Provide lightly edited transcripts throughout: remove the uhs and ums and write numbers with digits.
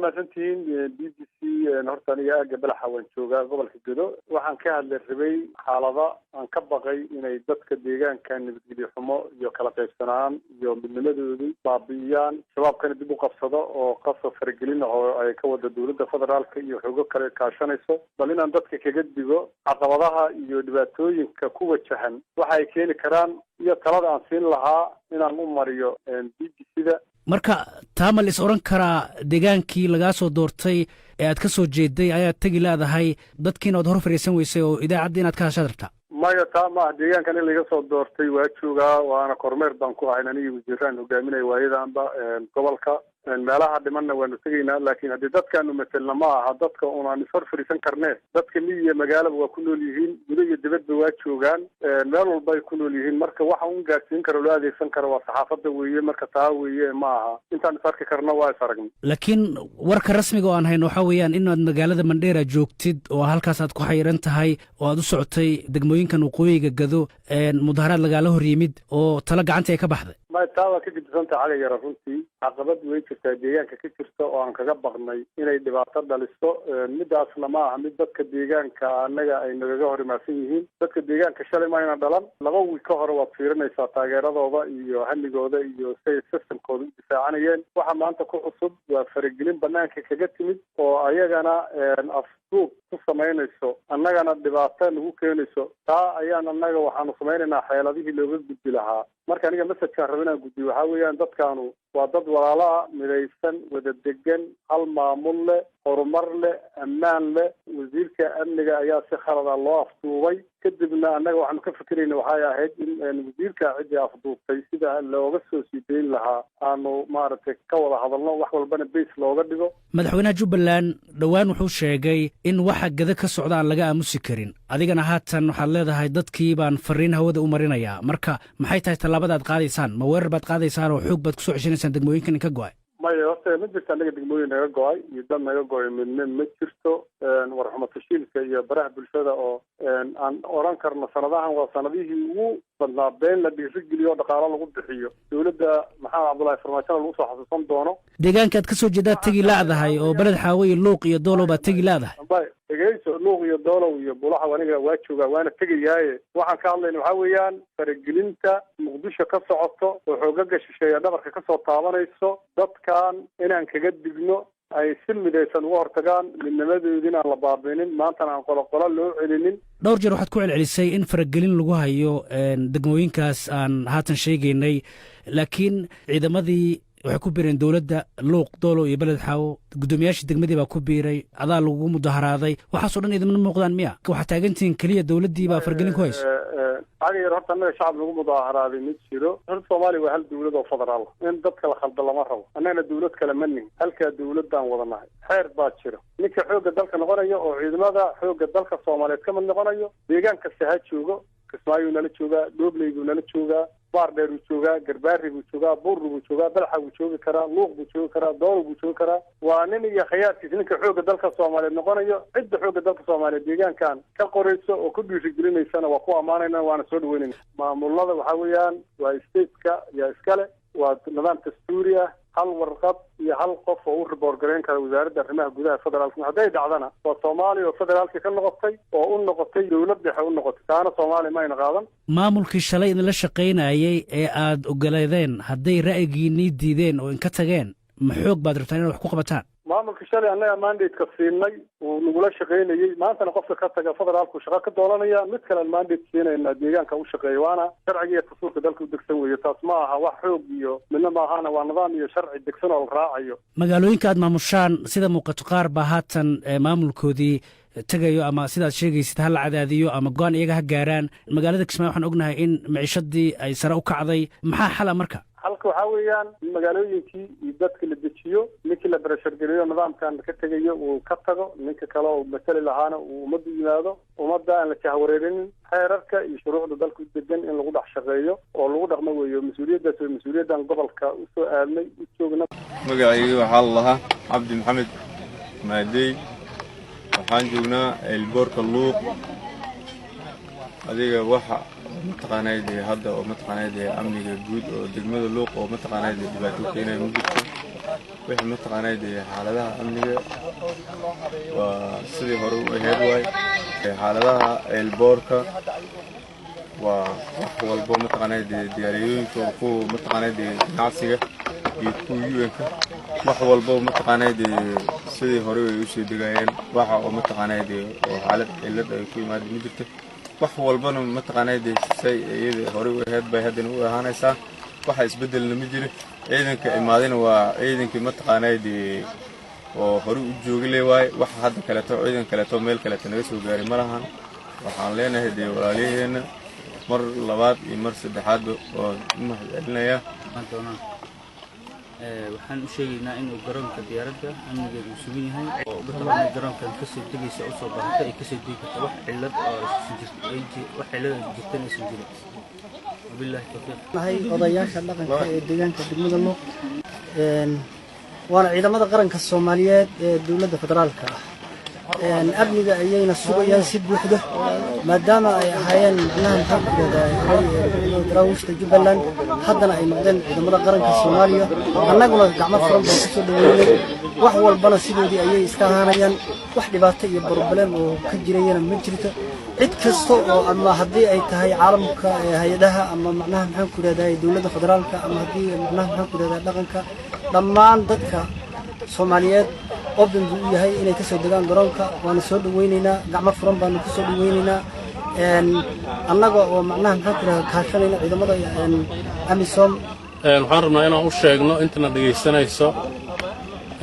maasantiin BBC hortaniga gabal xawan jooga gobolka Gedo waxaan ka hadlay ribay xaalada aan ka baqay inay dadka deegaanka nabadgelyo xumo iyo kala qaybsanaan iyo midnimadoodu baabiyaan shabaabkana dib u qabsado oo qasab faragelin oo ay ka wada dawladda federaalka iyo xogo kale kaashanayso bal inaan dadka kaga digo caqabadaha iyo dhibaatooyinka ku wajahan waxa ay keeni karaan iyo talada aan siin lahaa inaan u mariyo BBC-da marka taamal is oran karaa deegaankii laga soo doortay ee aad ka soo jeeday ayaa tagi laadahay dadkiina aad hor fariisan weysay oo idaacadda inaad ka hashadarta maya taama deegaankan in laga soo doortay waa joogaa waana kormeer baan ku ahay aniga wasiiraan hogaaminay waayadanba gobolka meelaha dhimanna waanu tegaynaa laakiin haddii dadkaanu matelna ma aha dadka unaan ishor fariisan karnee dadka miyiga magaalaba waa ku nool yihiin gudo iyo dibadba waa joogaan meel walba ay ku nool yihiin marka waxa un gaarsiin karo loo adeegsan karo waa saxaafadda weeye marka taa weeye ma aha intaan is arki karna waa is aragnay laakiin warka rasmiga oo aan hayno waxaa weeyaan inaad magaalada Mandheera joogtid oo halkaas aad ku xayiran tahay oo aad u socotay degmooyinkan waqooyiga Gedo mudaharaad lagaala hor yimid oo tala gacanta ay ka baxday ma taa ka gudbisanta xaga yar runtii caqabad weyn jirta deegaanka ka jirta oo aan kaga baqnay inay dhibaato dhaliso midaasna ma aha mid dadka deegaanka anaga ay naga hor imaansan yihiin dadka deegaanka shalay ma ayna dhalan laba wiil ka hore waad fiirinaysaa taageeradooda iyo hamigooda iyo systemkooda u difaacanayeen waxa maanta ku cusub waa faragelin banaanka kaga timid oo ayagana afduub ku samaynayso annagana dhibaato nagu keenayso taa ayaan annaga waxaanu samaynaynaa xeeladihii looga gudbi lahaa marka aniga messajkaan raba inaan gudbiyo waxaa weeyaan dadkaanu waa dad walaalaha midaysan wada degan hal maamul leh horumar leh ammaan leh wasiirka amniga ayaa si khalada loo afduubay kadibna annaga waxaanu ka fikirayna waxay ahayd in wasiirka ciddii afduubtay sida looga soo sii dayn lahaa aanu maaragtay ka wada hadalno wax walbana base looga dhigo madaxweynaha Jubbaland dhawaan wuxuu sheegay in waxa gada ka socda aan laga aamusi karin adigana haatan waxaad leedahay dadkii baan fariin hawada u marinayaa marka maxay tahay tallaabada aad qaadaysaan ma weerar baad qaadaysaan oo xoog baad ku soo ceshinaysaan degmooyinkan in ka go'ay maya horta ma jirto anaga degmooyin naga go'ay iyo dad naga go'ay midna ma jirto warxumo tashiilka iyo baraha bulshada oo aan oran karno sanadahan waa sanadihii ugu badnaa been la dhiirigeliyo dhaqaalo lagu bixiyo dawladda maxamed cabdullaahi farmaajo lagu soo xasuusan doono deegaankaad ka soo jeedaa tagi laadahay oo beled xaawo iyo luuq iyo doolow baad tagi laadahay dhegeyso luuq iyo doolow iyo bulaxa aniga waa joogaa waana tegayaaye waxaan ka hadlayna waxaa weeyaan faragelinta muqdisho ka socoto oo xoogaga shisheeya dhabarka ka soo taabanayso dadkan inaan kaga digno ay si midaysan uga hortagaan midnimadoodina aan la baabinin maantana aan qoloqolo loo celinin. dhowr jeer waxaad ku celcelisay in faragelin lagu hayo degmooyinkaas aan haatan sheegaynay, laakiin ciidamadii waxay ku biireen dowladda luuq, doolow iyo beled xaawo, guddoomiyaashii degmadii baa ku biiray, adaa lagu mudaharaaday, waxaasoo dhan idinma muuqdaan miya? waxaad taagantihiin keliya dowladdii baa faragelin ku hayso. cagayar horta annaga shacab lagu mudaharaaday ma jiro. horta soomaaliya waa hal dawlad oo federaal, in dadka la khaldo lama rabo. annagana dawlad kale ma nihin, halkaa dawladdaan wadanahay. xeer baa jira, ninka xoogga dalka noqonayo oo ciidamada xoogga dalka soomaaliyeed ka mid noqonayo deegaan kasta ha joogo. kismaayuu nala joogaa, dhoobley buu nala joogaa, baardheer buu joogaa, garbaari buu joogaa, buurri buu joogaa, dalxa buu joogi karaa, luuq buu joogi karaa, doolo buu joogi karaa. waa nin iyo khiyaarkiis ninka xoogga dalka soomaaliyeed noqonayo. cidda xoogga dalka soomaaliyeed deegaankan ka qorayso oo ku dhiirigelinaysana waa ku ammaanayna, waana soo dhaweynayna. maamulada waxaa weeyaan waa stateka yaa iskale, waa nidaam dastuuri ah. hal warqad iyo hal qof oo u riboor garayn kara wasaaradda arrimaha gudaha federaalka. hadday dhacdana waa soomaaliya oo federaalka ka noqotay oo u noqotay dawlad dhexe u noqotay, taana soomaaliya ma ayna qaadan. maamulkii shalay idinla shaqaynayay ee aad ogoleedeen hadday ra'yigiinii diideen oo inka tageen, ma xoog baad rabtaan inaad wax ku qabataan? maamulka shalay annaga mandate-ka siinay uu nagula shaqaynayey, maantana qofka ka taga federaalku shaqo ka doolanaya, mid kalean mandate siinayna deegaanka u shaqeeya. waana sharciga iyo dastuurka dalka u degsan weeye. taas ma aha wax xoog iyo midna ma ahana, waa nidaam iyo sharci degsan oo la raacayo. magaalooyinka aad maamushaan sida muuqato qaar baa haatan maamulkoodii tegayo, ama sidaad sheegaysid ha la cadaadiyo ama go-aan iyaga ha gaaraan. magaalada kismaayo waxaan ognahay in maciishadii ay sare u kacday. maxaa xala marka? halka waxaa weeyaan in magaalooyinkii iyo dadka la dejiyo, ninkii la barashargeliyo nidaamkan ka tegayo uu ka tago, ninka kale oo matali lahaana uu ummadda yimaado, ummadda aan la jahwareerinin. xeerarka iyo shuruucda dalka u degan in lagu dhex shaqeeyo oo lagu dhaqmo weeyo. mas-uuliyaddaas waa mas-uuliyaddan gobolka usoo aadnay u joogna. magacayga waxaa la lahaa cabdi maxamed maadey, waxaan joognaa eelboorka luuq. adiga waxa mataqaanayd hadda oo mataqaanayd amniga guud oo degmada luuq oo mataqaanayd dhibaato keenay ma jirto. wixii mataqaanayd xaaladaha amniga waa sidii hore u ahayd waay. xaaladaha eelboorka waa wax walbo mataqaanayd diyaariyooyinka oo kuwa mataqaanayd ganacsiga iyo kuwa UN-ka wax walbo mataqaanayd sidii hore ay u soo degayeen. waxa oo mataqaanayd oo xaalad cilad ay ku yimaadeen ma jirto. wax walbana mataqaanayd say iyada hore u ahayd bay haddana u ahaanaysaa. waxa isbeddelna ma jiro. ciidanka imaadina waa ciidankii mataqaanayd oo hore u joogi le waaye. waxa hadda kaleeto ciidan kaleeto meel kaleeto naga soo gaaray ma lahan. waxaan leenahay dee walaalyaheena mar labaad iyo mar saddexaadba oo u mahadcelinayaa. waxaan u sheegaynaa inuu garoonka diyaaradda amnigeedu uu sugan yahay oo dadka garoonkan kasoo degaysa u soo baahanta ay kasoo degi karta wax cillad oo wax cillad jirtan aysan jirin. wabillahi tawfiiq. nahay odayaasha dhaqanka ee deegaanka degmada luuq, waana ciidamada qaranka Soomaaliyeed ee dawladda federaalka ah. amniga ayayna sugayaan si buuxda maadaama ay ahaayeen macnaha daraawishta Jubbaland, haddana ay noqdeen ciidamada qaranka Soomaaliya. annaguna gacmo furan baan kusoo dhaweynay. wax walbana sidoodii ayay iska ahaanayaan. wax dhibaato iyo problem oo ka jirayana ma jirto. cid kasta oo ama haddii ay tahay caalamka hay-adaha ama macnaha maxaan ku yidhahdaa dawladda federaalka ama haddii macnaha maxaan ku yidhahdaa dhaqanka, dhammaan dadka Soomaaliyeed open buu u yahay inay ka soo degaan garoonka. waana soo dhaweynaynaa, gacmo furan baanu ku soo dhaweynaynaa. annaga oo macnaha maxaan ku yidhahdaa kaashanayna ciidamada amisom. waxaan rabnaa inaan u sheegno intana dhegaysanayso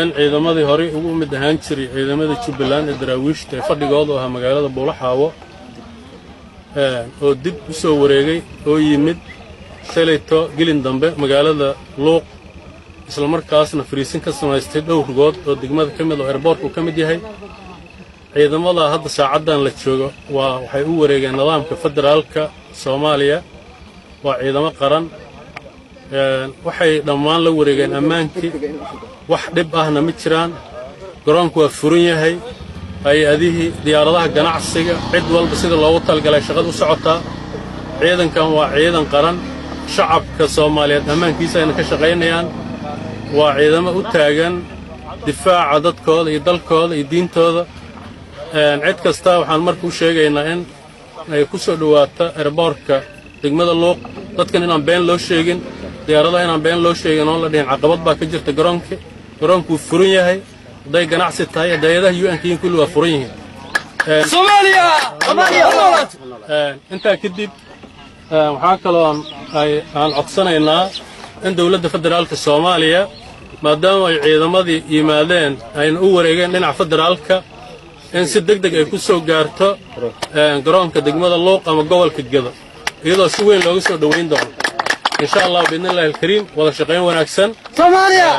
in ciidamadii horey ugu mid ahaan jiray ciidamada Jubbaland ee daraawiishta ee fadhigoodu ahaa magaalada Buulaxaawo oo dib u soo wareegay oo yimid shalayto gelin dambe magaalada luuq, isla markaasna fariisin ka samaystay dhowrgood oo degmada ka mid oo airboorku ka mid yahay. ciidamada hadda saacaddan la joogo waxay u wareegeen nidaamka federaalka Soomaaliya. waa ciidamo qaran. waxay dhammaan la wareegeen ammaankii. wax dhib ahna ma jiraan. garoonku waa furan yahay. hay-adihii diyaaradaha ganacsiga cid walba sida loogu talgalay shaqada u socotaa. ciidankan waa ciidan qaran. shacabka Soomaaliyeed ammaankiisa ayna ka shaqaynayaan. waa ciidamo u taagan difaaca dadkooda iyo dalkooda iyo diintooda. cid kasta waxaan marka u sheegaynaa in ay ku soo dhawaato airboorka degmada luuq. dadkan inaan been loo sheegin, diyaaradaha inaan been loo sheegin oo la dhihin caqabad baa ka jirta garoonka. garoonkuu furan yahay. hadday ganacsi tahay hay'adaha UN-ka kulli waa furan yihiin Soomaaliya intaa kadib waxaan kaloo aan codsanaynaa in dawladda federaalka Soomaaliya maadaama ay ciidamadii yimaadeen ayna u wareegeen dhinaca federaalka in si degdeg ay ku soo gaarto garoonka degmada Luuq ama gobolka Gado iyadoo si weyn looga soo dhaweyn doono insha Allah biidnillaahi alkariim wada shaqayn wanaagsan Soomaaliya